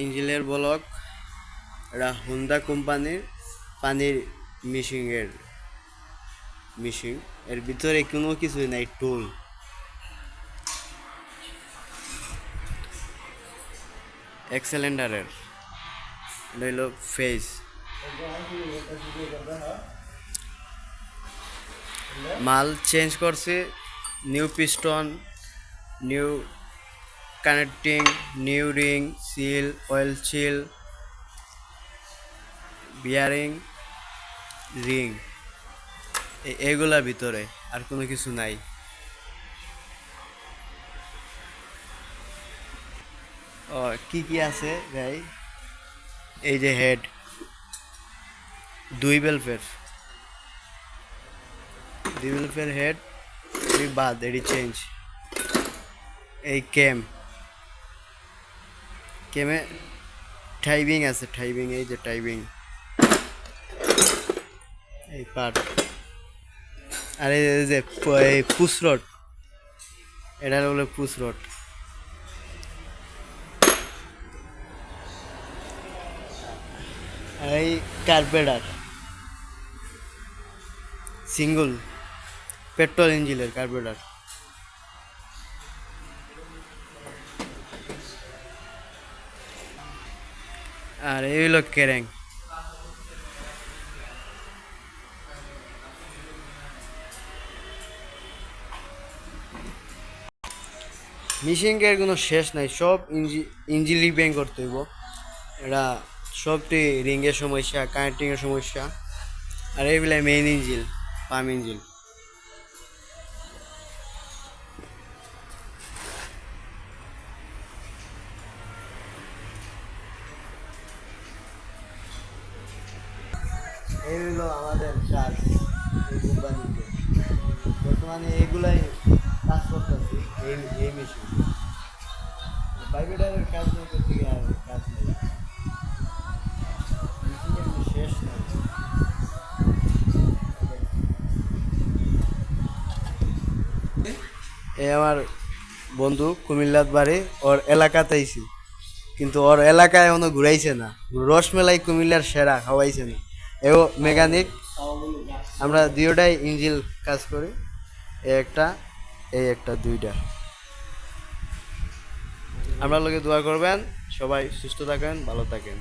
ইঞ্জিলের block, এটা Honda কোম্পানির পানির মিশিং। এর ভিতরে কোনো কিছুই নাই, টুল। এক্সেলেন্ডারের এটা হইল ফেস। মাল চেঞ্জ করছে, new piston, new connecting, new ring, seal, oil seal, bearing, ring, এগুলা ভিতরে আর কোনো কিছু নাই। ও কি কি আছে ভাই? এই যে হেড, দুই বেলফের, হেড, এই বাদ এডি চেঞ্জ। এই কেমে টাইবিং আছে, এই যে টাইবিং, এই পার্ট। আর এই যে পুশ রড, এটা হলো পুশ রড। আর এই কার্পেটার, সিঙ্গল পেট্রোল ইঞ্জিনের কার্পেটার। আর এই হলো কেরেং। মিশিংয়ের কোনো শেষ নাই, সব ইঞ্জিন রিপেয়ারিং করতে হইব। এটা সবটি রিংয়ের সমস্যা, কানেক্টিংয়ের সমস্যা। আর এইগুলা মেইন ইঞ্জিন, পাম্প ইঞ্জিন। এই হলো আমাদের কাজ এই কোম্পানিতে। বর্তমানে এইগুলাই কাজ করতেছি, এই মেশিন। প্রাইভেটের কাজ না করতে গিয়ে আর কাজ নেই, মেশিনের কোনো শেষ নাই। এই আমার বন্ধু কুমিল্লার বাড়ি, ওর এলাকাতে আইছি, কিন্তু ওর এলাকায় এখনো ঘুরাইছে না। রসমেলাই কুমিল্লার সেরা খাওয়াইছে না। এও মেকানিক, আমরা দুইটাই ইঞ্জিন কাজ করি। একটা একটা দুইটা। আমরা লোকে দোয়া করবেন, সবাই সুস্থ থাকেন, ভালো থাকেন।